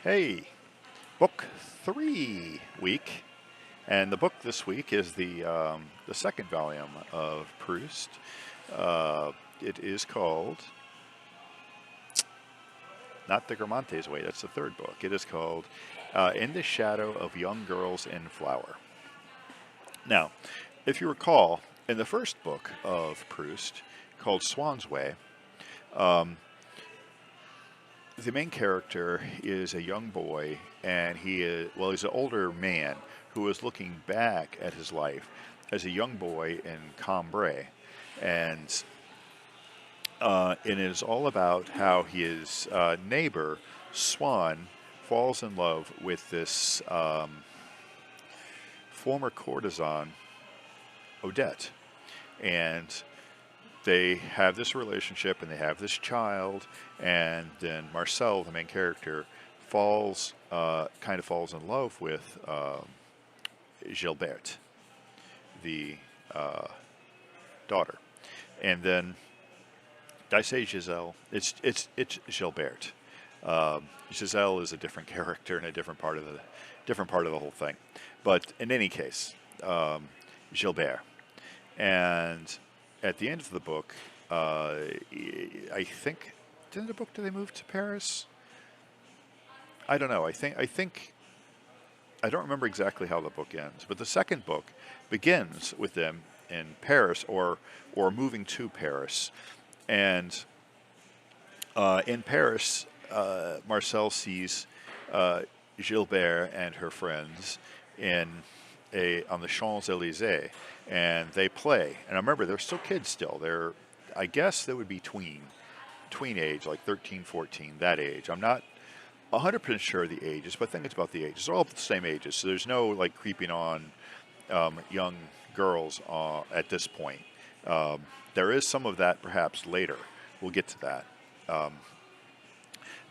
Hey, book three week, and the book this week is the second volume of Proust. It is called not the Gramante's Way. That's the third book. It is called In the Shadow of Young Girls in Flower. Now, if you recall, in the first book of Proust, called Swan's Way, um, the main character is a young boy, and he's an older man who is looking back at his life as a young boy in Cambrai, and it is all about how his neighbor Swan falls in love with this former courtesan Odette, and they have this relationship and they have this child, and then Marcel, the main character, kind of falls in love with Gilberte, the daughter, and then did I say Giselle? It's Gilberte. Giselle is a different character and a different part of the whole thing, but in any case, Gilbert, and at the end of the book, I think, didn't the book, do they move to Paris? I don't know. I think I don't remember exactly how the book ends, but the second book begins with them in Paris, or moving to Paris, and in Paris, Marcel sees Gilbert and her friends in on the Champs Elysees, and they play. And I remember they're still kids still. I guess they would be tween age, like 13, 14, that age. I'm not 100% sure of the ages, but I think it's about the ages. They're all the same ages, so there's no like creeping on young girls at this point. There is some of that perhaps later. We'll get to that.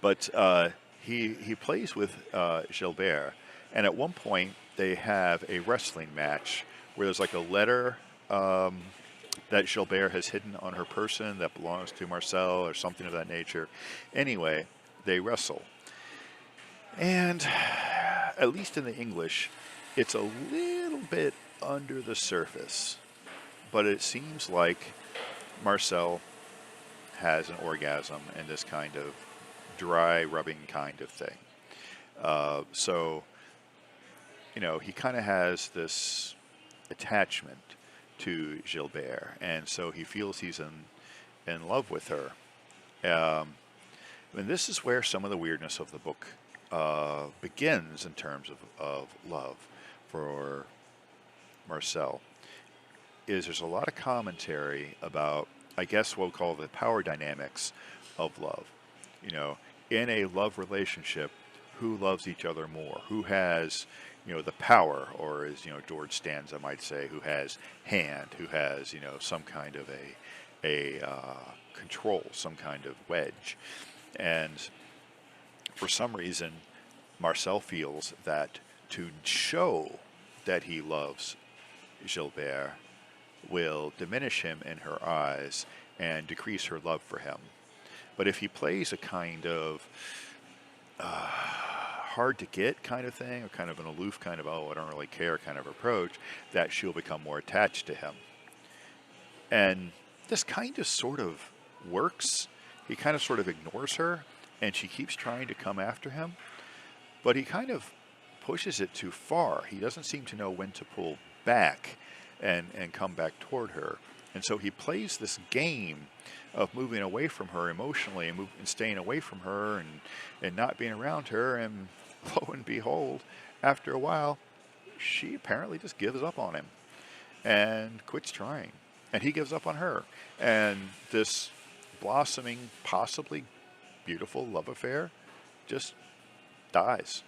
But he plays with Gilbert, and at one point they have a wrestling match where there's like a letter that Gilbert has hidden on her person that belongs to Marcel or something of that nature. Anyway, they wrestle, and at least in the English, it's a little bit under the surface, but it seems like Marcel has an orgasm and this kind of dry rubbing kind of thing. So, he kind of has this attachment to Gilbert, and so he feels he's in love with her. And this is where some of the weirdness of the book begins in terms of love for Marcel. There's a lot of commentary about, I guess, what we'll call the power dynamics of love. In a love relationship, who loves each other more? Who has, the power, or as, George Stanza might say, who has hand, who has, some kind of a control, some kind of wedge. And for some reason, Marcel feels that to show that he loves Gilbert will diminish him in her eyes and decrease her love for him. But if he plays a kind of hard to get kind of thing, or kind of an aloof kind of, oh, I don't really care kind of approach, that she'll become more attached to him. And this kind of sort of works. He kind of sort of ignores her, and she keeps trying to come after him, but he kind of pushes it too far. He doesn't seem to know when to pull back and come back toward her. And so he plays this game of moving away from her emotionally, and staying away from her, and not being around her. And lo and behold, after a while, she apparently just gives up on him and quits trying. And he gives up on her. And this blossoming, possibly beautiful love affair just dies.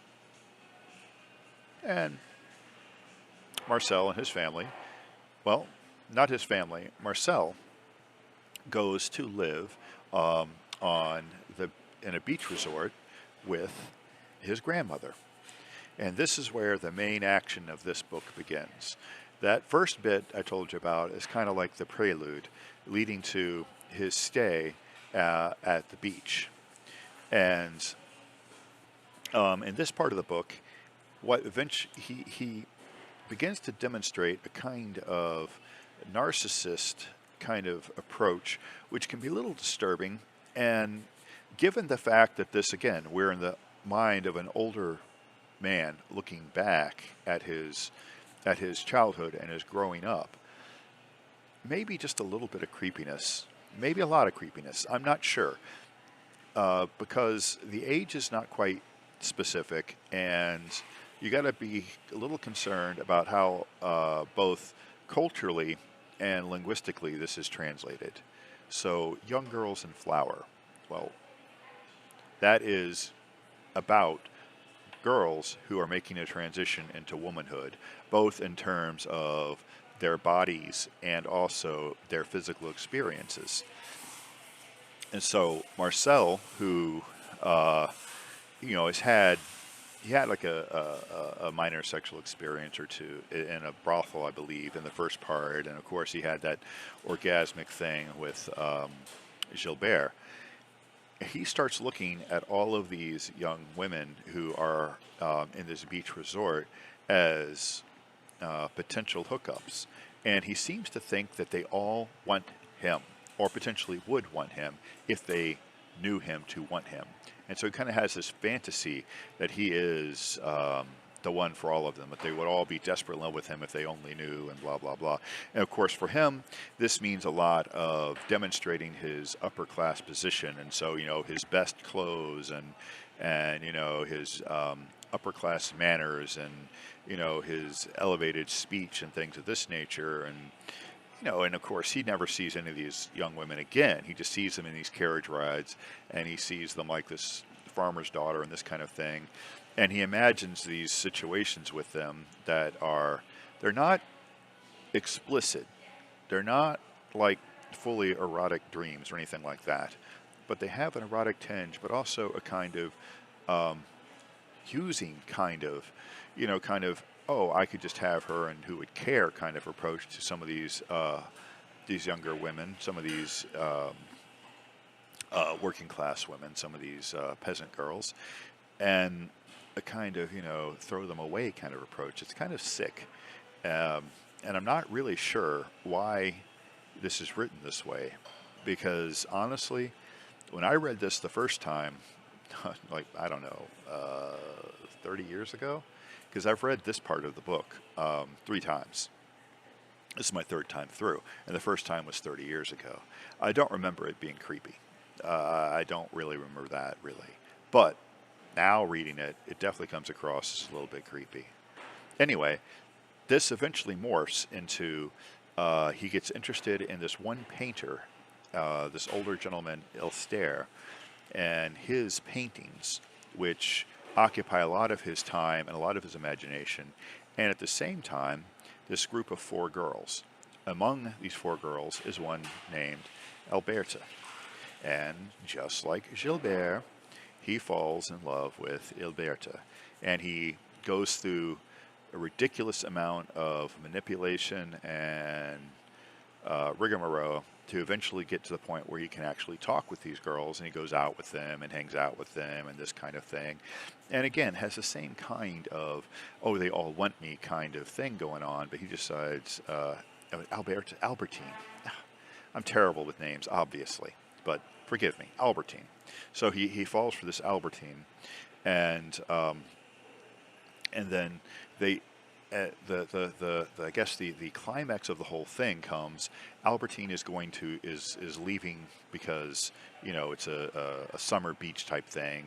And Marcel and his family, well, not his family, Marcel goes to live in a beach resort with his grandmother. And this is where the main action of this book begins. That first bit I told you about is kind of like the prelude leading to his stay at the beach. And In this part of the book, what eventually he begins to demonstrate a kind of narcissist kind of approach, which can be a little disturbing. And given the fact that this, again, we're in the mind of an older man looking back at his childhood and his growing up, maybe just a little bit of creepiness, maybe a lot of creepiness. I'm not sure because the age is not quite specific, and you got to be a little concerned about how both culturally and linguistically this is translated. So, young girls in flower. Well, that is about girls who are making a transition into womanhood, both in terms of their bodies and also their physical experiences. And so Marcel, who has had he had like a minor sexual experience or two in a brothel, I believe, in the first part, and of course he had that orgasmic thing with Gilbert. He starts looking at all of these young women who are in this beach resort as potential hookups. And he seems to think that they all want him, or potentially would want him, if they knew him to want him. And so he kind of has this fantasy that he is the one for all of them, that they would all be desperate in love with him if they only knew, and blah, blah, blah. And of course, for him, this means a lot of demonstrating his upper class position. And so, his best clothes and his upper class manners and, his elevated speech and things of this nature. And of course, he never sees any of these young women again. He just sees them in these carriage rides, and he sees them like this farmer's daughter and this kind of thing. And he imagines these situations with them they're not explicit. They're not like fully erotic dreams or anything like that. But they have an erotic tinge, but also a kind of using oh, I could just have her and who would care kind of approach to some of these younger women, some of these working class women, some of these peasant girls, and a kind of throw them away kind of approach. It's kind of sick, and I'm not really sure why this is written this way, because honestly, when I read this the first time, like I don't know, 30 years ago. Because I've read this part of the book 3 times. This is my 3rd time through, and the first time was 30 years ago. I don't remember it being creepy. I don't really remember that, really. But now reading it, it definitely comes across as a little bit creepy. Anyway, this eventually morphs into he gets interested in this one painter, this older gentleman, Elster, and his paintings, which occupy a lot of his time and a lot of his imagination. And at the same time, this group of 4 girls. Among these 4 girls is one named Alberta. And just like Gilbert, he falls in love with Alberta. And he goes through a ridiculous amount of manipulation and rigmarole to eventually get to the point where he can actually talk with these girls, and he goes out with them and hangs out with them and this kind of thing. And again, has the same kind of, oh, they all want me kind of thing going on, but he decides, Albertine. I'm terrible with names, obviously, but forgive me, Albertine. So he falls for this Albertine, and then they, I guess the climax of the whole thing comes. Albertine is leaving because it's a summer beach type thing,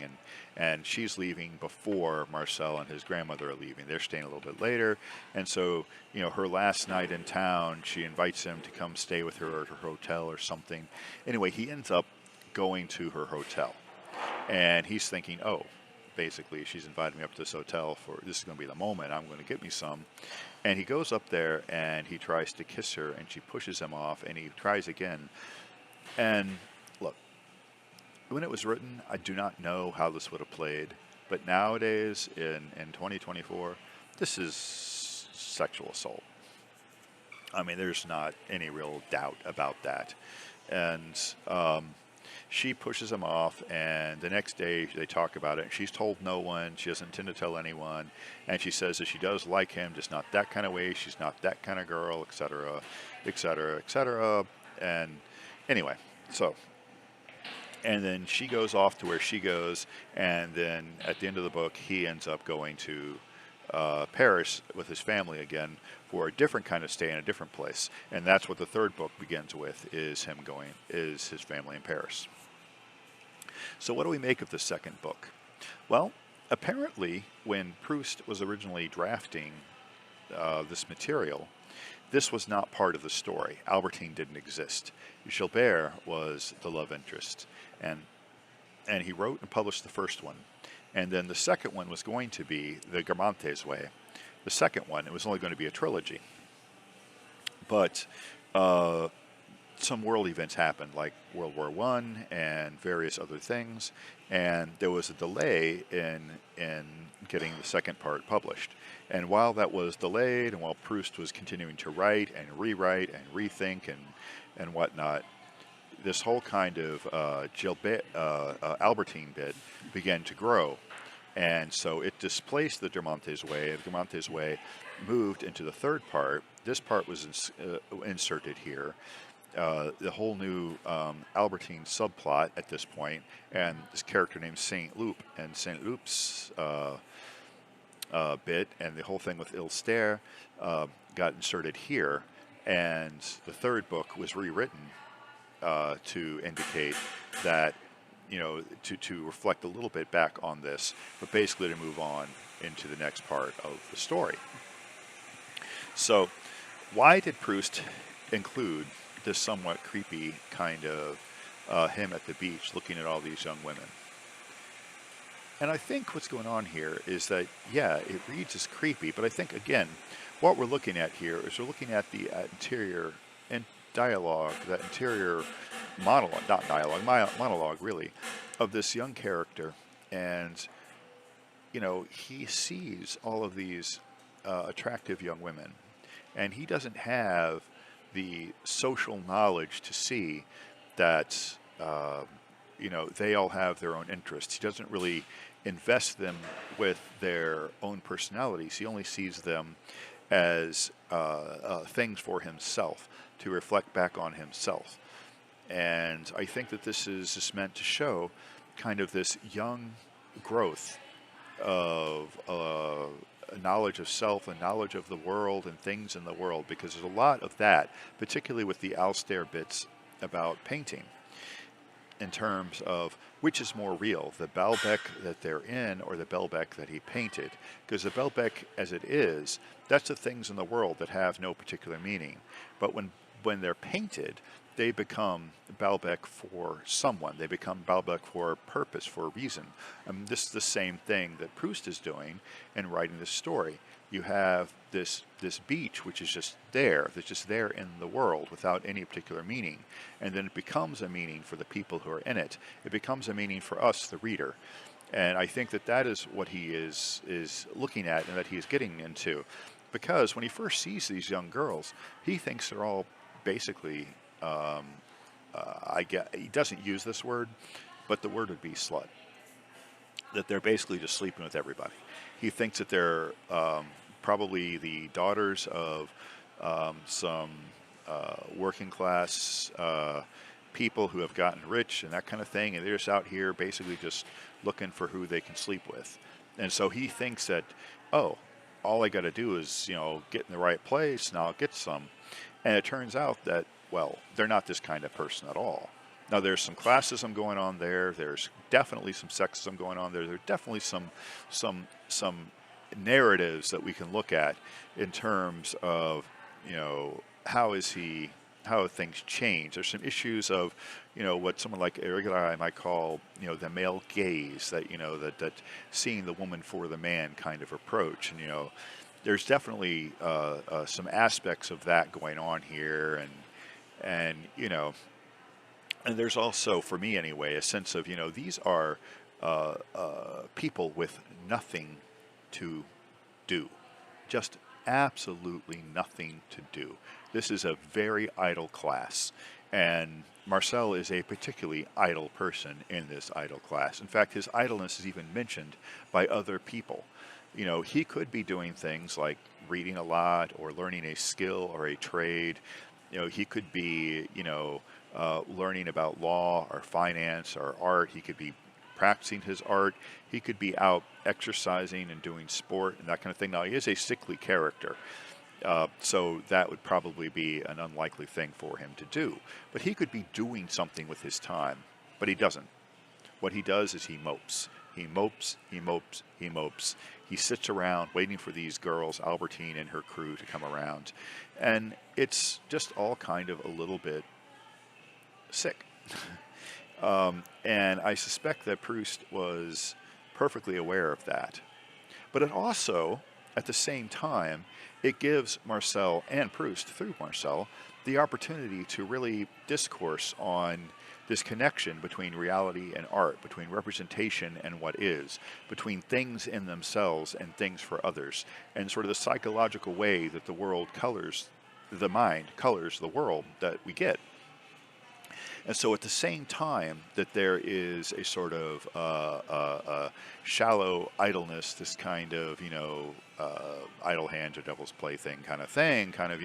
and she's leaving before Marcel and his grandmother are leaving. They're staying a little bit later, and so her last night in town, she invites him to come stay with her at her hotel or something. Anyway, he ends up going to her hotel, and he's thinking, oh, basically, she's invited me up to this hotel for this is going to be the moment. I'm going to get me some. And he goes up there and he tries to kiss her, and she pushes him off, and he tries again. And look, when it was written, I do not know how this would have played. But nowadays, in 2024, this is sexual assault. I mean, there's not any real doubt about that. And she pushes him off, and the next day they talk about it. And she's told no one. She doesn't intend to tell anyone. And she says that she does like him, just not that kind of way. She's not that kind of girl, etc., etc., etc. And anyway, so and then she goes off to where she goes, and then at the end of the book, he ends up going to Paris with his family again for a different kind of stay in a different place, and that's what the third book begins with: is his family in Paris. So, what do we make of the second book? Well, apparently, when Proust was originally drafting this material, this was not part of the story. Albertine didn't exist. Gilbert was the love interest, and he wrote and published the first one. And then the second one was going to be the Guermantes Way. The second one, it was only going to be a trilogy. But some world events happened, like World War I and various other things, and there was a delay in getting the second part published. And while that was delayed, and while Proust was continuing to write and rewrite and rethink and whatnot, this whole kind of Albertine bit began to grow. And so it displaced the Guermantes Way. The Guermantes Way moved into the third part. This part was inserted here. The whole new Albertine subplot at this point, and this character named Saint Loup, and Saint Loup's bit, and the whole thing with Ilster got inserted here, and the third book was rewritten to indicate that, to reflect a little bit back on this, but basically to move on into the next part of the story. So, why did Proust include this somewhat creepy kind of him at the beach looking at all these young women? And I think what's going on here is that, yeah, it reads as creepy, but I think, again, what we're looking at here is we're looking at the interior and dialogue, that interior monologue, not dialogue, monologue really, of this young character. And, he sees all of these attractive young women, and he doesn't have the social knowledge to see that, they all have their own interests. He doesn't really invest them with their own personalities. He only sees them as things for himself, to reflect back on himself. And I think that this is just meant to show kind of this young growth of knowledge of self and knowledge of the world and things in the world, because there's a lot of that, particularly with the Alster bits about painting, in terms of which is more real, the Baalbek that they're in or the Baalbek that he painted. Because the Baalbek as it is, that's the things in the world that have no particular meaning. But when they're painted, they become Baalbek for someone. They become Baalbek for a purpose, for a reason. This is the same thing that Proust is doing in writing this story. You have this beach, which is just there, that's just there in the world without any particular meaning. And then it becomes a meaning for the people who are in it. It becomes a meaning for us, the reader. And I think that is what he is looking at and that he is getting into. Because when he first sees these young girls, he thinks they're all basically, he doesn't use this word, but the word would be slut. That they're basically just sleeping with everybody. He thinks that they're probably the daughters of some working class people who have gotten rich and that kind of thing, and they're just out here basically just looking for who they can sleep with. And so he thinks that, oh, all I got to do is, get in the right place and I'll get some. And it turns out that, well, they're not this kind of person at all. Now, there's some classism going on there. There's definitely some sexism going on there. There's definitely some narratives that we can look at in terms of, how have things changed. There's some issues of, what someone like Irregular might call, the male gaze, that, that seeing the woman for the man kind of approach. And, there's definitely some aspects of that going on here. And and there's also, for me anyway, a sense of, these are people with nothing to do. Just absolutely nothing to do. This is a very idle class. And Marcel is a particularly idle person in this idle class. In fact, his idleness is even mentioned by other people. You know, he could be doing things like reading a lot or learning a skill or a trade. You know, he could be, learning about law or finance or art. He could be practicing his art. He could be out exercising and doing sport and that kind of thing. Now, he is a sickly character, so that would probably be an unlikely thing for him to do. But he could be doing something with his time, but he doesn't. What he does is he mopes. He mopes, he mopes, he mopes. He sits around waiting for these girls, Albertine and her crew, to come around. And it's just all kind of a little bit sick. And I suspect that Proust was perfectly aware of that. But it also, at the same time, it gives Marcel and Proust, through Marcel, the opportunity to really discourse on this connection between reality and art, between representation and what is, between things in themselves and things for others, and sort of the psychological way that the world colors, the mind colors the world that we get. And so at the same time that there is a sort of shallow idleness, this kind of, idle hands or devil's plaything kind of thing, kind of,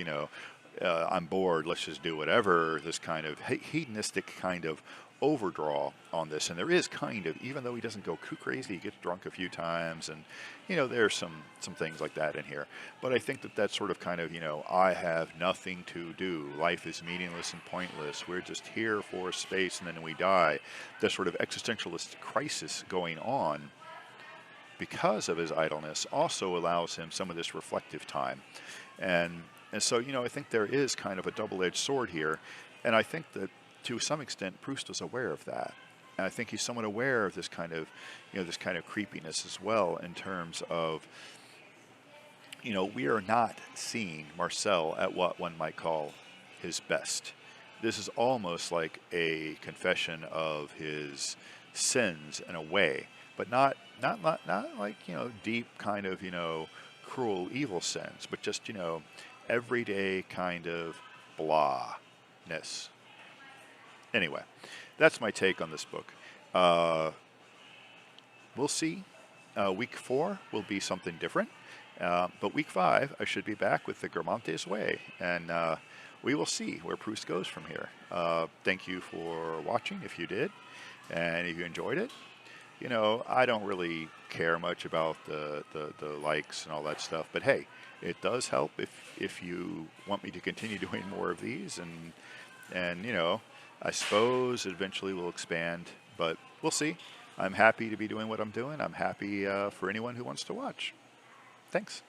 I'm bored, let's just do whatever, this kind of hedonistic kind of overdraw on this. And there is kind of, even though he doesn't go too crazy, he gets drunk a few times, and there's some things like that in here. But I think that that's sort of kind of, I have nothing to do, life is meaningless and pointless, we're just here for a space and then we die. This sort of existentialist crisis going on because of his idleness also allows him some of this reflective time. And so, I think there is kind of a double-edged sword here. And I think that to some extent, Proust was aware of that. And I think he's somewhat aware of this kind of, this kind of creepiness as well, in terms of, we are not seeing Marcel at what one might call his best. This is almost like a confession of his sins in a way, but not like, deep kind of, cruel, evil sins, but just, everyday kind of blahness. Anyway, that's my take on this book. We'll see. Week 4 will be something different. But week 5, I should be back with the Guermantes Way. And we will see where Proust goes from here. Thank you for watching, if you did. And if you enjoyed it, I don't really care much about the likes and all that stuff. But hey, it does help if you want me to continue doing more of these. And I suppose eventually we'll expand, but we'll see. I'm happy to be doing what I'm doing. I'm happy for anyone who wants to watch. Thanks.